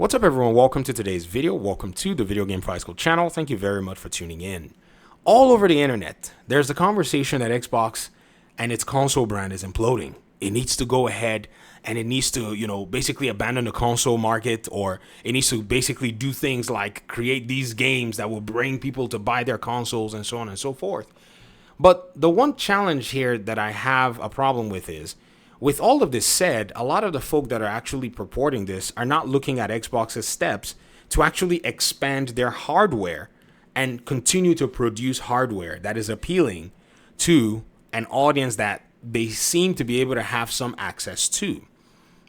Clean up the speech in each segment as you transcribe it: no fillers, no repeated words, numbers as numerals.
What's up, everyone? Welcome to today's video. Welcome to the Video Game Prize School channel. Thank you very much for tuning in. All over the internet, there's a conversation that Xbox and its console brand is imploding. It needs to go ahead and it needs to, basically abandon the console market, or it needs to basically do things like create these games that will bring people to buy their consoles and so on and so forth. But the one challenge here that I have a problem with is, with all of this said, a lot of the folk that are actually purporting this are not looking at Xbox's steps to actually expand their hardware and continue to produce hardware that is appealing to an audience that they seem to be able to have some access to.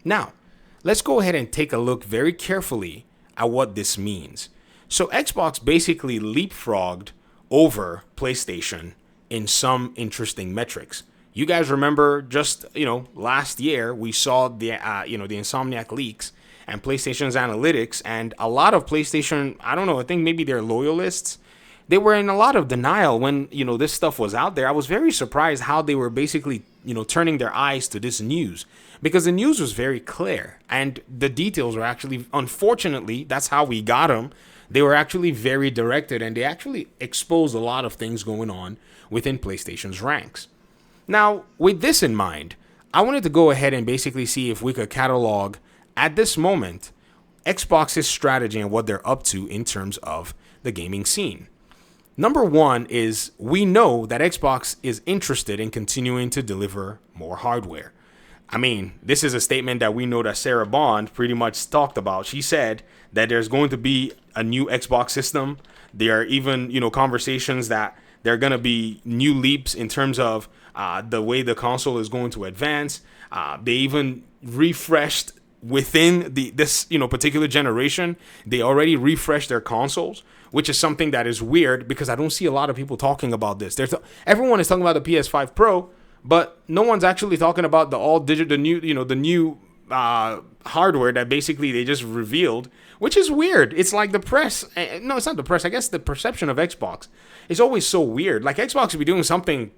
Now, let's go ahead and take a look very carefully at what this means. So Xbox basically leapfrogged over PlayStation in some interesting metrics. You guys remember just, last year we saw the Insomniac leaks and PlayStation's analytics, and a lot of PlayStation, I think maybe they're loyalists. They were in a lot of denial when, this stuff was out there. I was very surprised how they were basically, turning their eyes to this news, because the news was very clear and the details were actually, unfortunately, that's how we got them. They were actually very directed, and they actually exposed a lot of things going on within PlayStation's ranks. Now, with this in mind, I wanted to go ahead and basically see if we could catalog, at this moment, Xbox's strategy and what they're up to in terms of the gaming scene. Number one is, we know that Xbox is interested in continuing to deliver more hardware. I mean, this is a statement that we know that Sarah Bond pretty much talked about. She said that there's going to be a new Xbox system. There are even, conversations that there are going to be new leaps in terms of the way the console is going to advance. They even refreshed within this particular generation. They already refreshed their consoles, which is something that is weird because I don't see a lot of people talking about this. Everyone is talking about the PS5 Pro, but no one's actually talking about the all digital, the new hardware that basically they just revealed, which is weird. It's like the press. No, it's not the press. I guess the perception of Xbox is always so weird. Like Xbox would be doing something,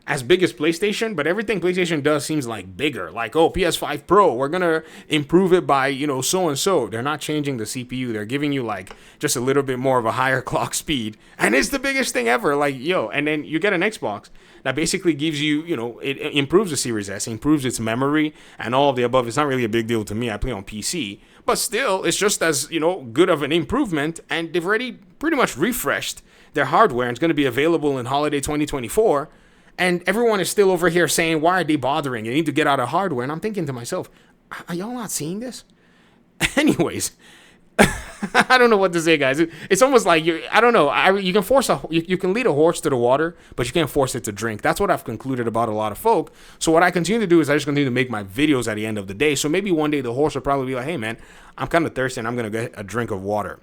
as big as PlayStation, but everything PlayStation does seems like bigger. Like, oh, PS5 Pro, we're going to improve it by, so and so. They're not changing the CPU. They're giving you like just a little bit more of a higher clock speed. And it's the biggest thing ever. Like, and then you get an Xbox that basically gives you, it improves the Series S, improves its memory and all of the above. It's not really a big deal to me. I play on PC, but still, it's just as, good of an improvement. And they've already pretty much refreshed their hardware, and it's going to be available in holiday 2024. And everyone is still over here saying, why are they bothering? They need to get out of hardware. And I'm thinking to myself, are y'all not seeing this? Anyways, I don't know what to say, guys. It's almost like, you can force you can lead a horse to the water, but you can't force it to drink. That's what I've concluded about a lot of folk. So what I continue to do is I just continue to make my videos at the end of the day. So maybe one day the horse will probably be like, hey, man, I'm kind of thirsty and I'm going to get a drink of water.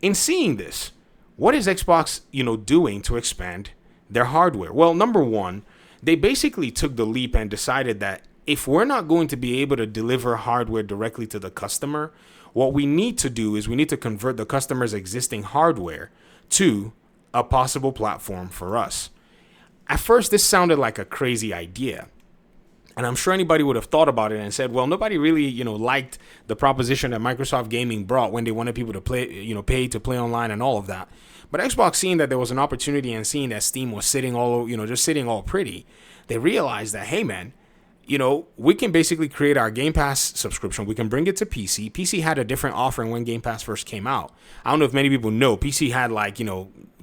In seeing this, what is Xbox, doing to expand their hardware? Well, number one, they basically took the leap and decided that if we're not going to be able to deliver hardware directly to the customer, what we need to do is we need to convert the customer's existing hardware to a possible platform for us. At first, this sounded like a crazy idea. And I'm sure anybody would have thought about it and said, well, nobody really, liked the proposition that Microsoft Gaming brought when they wanted people to play, pay to play online and all of that. But Xbox, seeing that there was an opportunity and seeing that Steam was sitting just sitting all pretty, they realized that, hey, man, we can basically create our Game Pass subscription. We can bring it to PC. PC had a different offering when Game Pass first came out. I don't know if many people know. PC had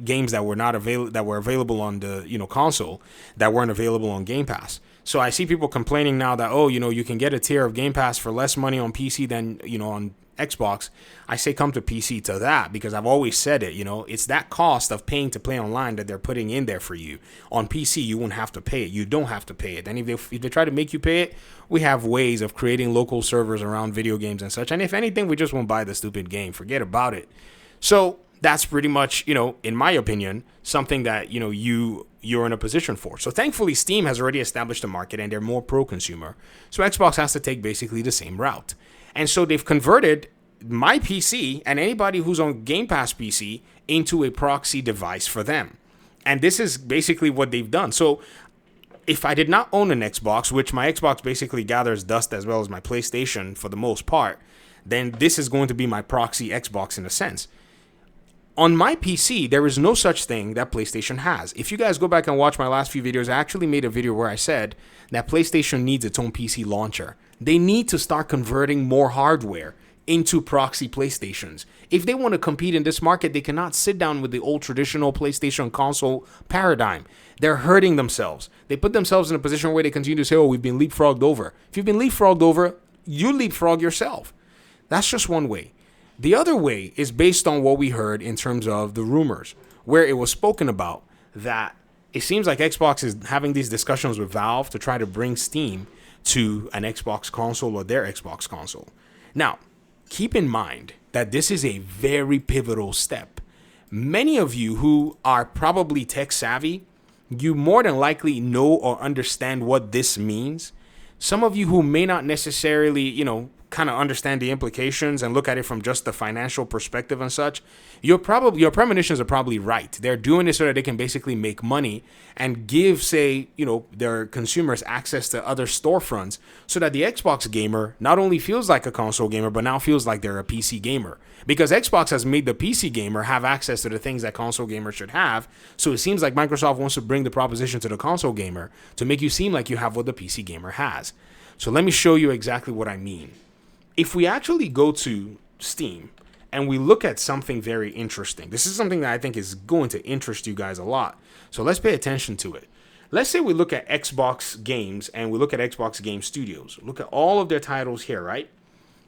games that were not available, that were available on the console that weren't available on Game Pass. So I see people complaining now that, you can get a tier of Game Pass for less money on PC than, on Xbox. I say come to PC to that, because I've always said it, it's that cost of paying to play online that they're putting in there for you. On PC, you won't have to pay it. You don't have to pay it. And if they try to make you pay it, we have ways of creating local servers around video games and such. And if anything, we just won't buy the stupid game. Forget about it. So that's pretty much, in my opinion, something that, you're in a position for. So thankfully, Steam has already established a market and they're more pro-consumer. So Xbox has to take basically the same route. And so they've converted my PC and anybody who's on Game Pass PC into a proxy device for them. And this is basically what they've done. So if I did not own an Xbox, which my Xbox basically gathers dust as well as my PlayStation for the most part, then this is going to be my proxy Xbox in a sense. On my PC, there is no such thing that PlayStation has. If you guys go back and watch my last few videos, I actually made a video where I said that PlayStation needs its own PC launcher. They need to start converting more hardware into proxy PlayStations. If they want to compete in this market, they cannot sit down with the old traditional PlayStation console paradigm. They're hurting themselves. They put themselves in a position where they continue to say, oh, we've been leapfrogged over. If you've been leapfrogged over, you leapfrog yourself. That's just one way. The other way is based on what we heard in terms of the rumors, where it was spoken about that it seems like Xbox is having these discussions with Valve to try to bring Steam to an Xbox console or their Xbox console. Now, keep in mind that this is a very pivotal step. Many of you who are probably tech savvy, you more than likely know or understand what this means. Some of you who may not necessarily, kind of understand the implications and look at it from just the financial perspective and such, your premonitions are probably right. They're doing it so that they can basically make money and give, say, their consumers access to other storefronts so that the Xbox gamer not only feels like a console gamer, but now feels like they're a PC gamer. Because Xbox has made the PC gamer have access to the things that console gamers should have. So it seems like Microsoft wants to bring the proposition to the console gamer to make you seem like you have what the PC gamer has. So let me show you exactly what I mean. If we actually go to Steam and we look at something very interesting, this is something that I think is going to interest you guys a lot. So let's pay attention to it. Let's say we look at Xbox games and we look at Xbox Game Studios. Look at all of their titles here, right?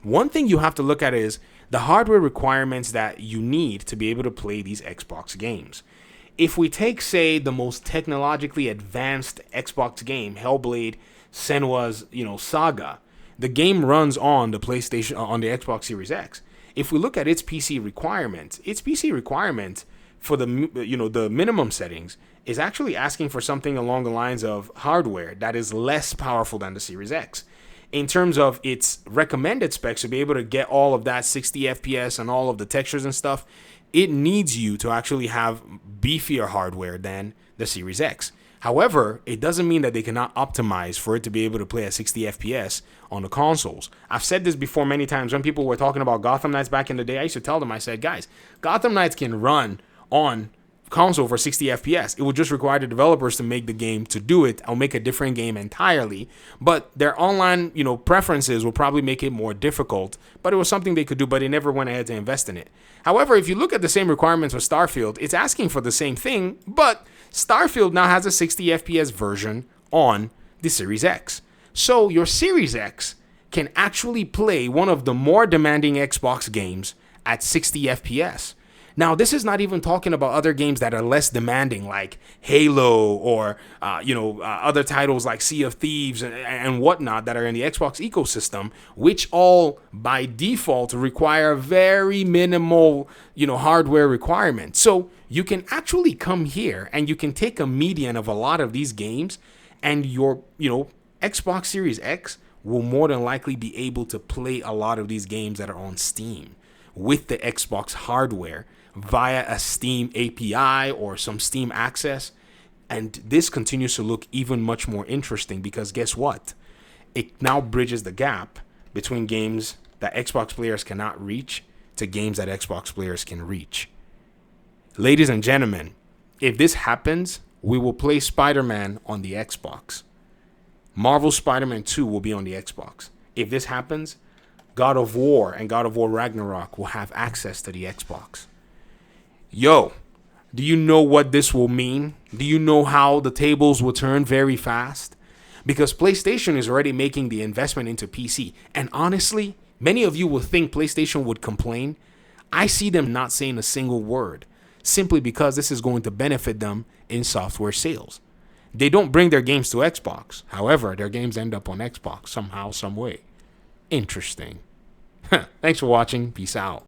One thing you have to look at is the hardware requirements that you need to be able to play these Xbox games. If we take, say, the most technologically advanced Xbox game, Hellblade Senua's, Saga, the game runs on the PlayStation, on the Xbox Series X. If we look at its PC requirement for the minimum settings is actually asking for something along the lines of hardware that is less powerful than the Series X. In terms of its recommended specs to be able to get all of that 60 FPS and all of the textures and stuff, it needs you to actually have beefier hardware than the Series X. However, it doesn't mean that they cannot optimize for it to be able to play at 60 FPS on the consoles. I've said this before many times when people were talking about Gotham Knights back in the day. I used to tell them, I said, guys, Gotham Knights can run on console for 60 FPS. It would just require the developers to make the game to do it. I'll make a different game entirely. But their online, preferences will probably make it more difficult. But it was something they could do, but they never went ahead to invest in it. However, if you look at the same requirements for Starfield, it's asking for the same thing, but Starfield now has a 60 FPS version on the Series X. So your Series X can actually play one of the more demanding Xbox games at 60 FPS. Now, this is not even talking about other games that are less demanding, like Halo or, other titles like Sea of Thieves and whatnot that are in the Xbox ecosystem, which all by default require very minimal, hardware requirements. So you can actually come here and you can take a median of a lot of these games and your, Xbox Series X will more than likely be able to play a lot of these games that are on Steam with the Xbox hardware via a Steam API or some Steam access. And this continues to look even much more interesting because guess what? It now bridges the gap between games that Xbox players cannot reach to games that Xbox players can reach. Ladies and gentlemen, if this happens, we will play Spider-Man on the Xbox. Marvel Spider-Man 2 will be on the Xbox. If this happens, God of War and God of War Ragnarok will have access to the Xbox. Yo, do you know what this will mean? Do you know how the tables will turn very fast? Because PlayStation is already making the investment into PC. And honestly, many of you will think PlayStation would complain. I see them not saying a single word, simply because this is going to benefit them in software sales. They don't bring their games to Xbox. However, their games end up on Xbox somehow, some way. Interesting. Thanks for watching. Peace out.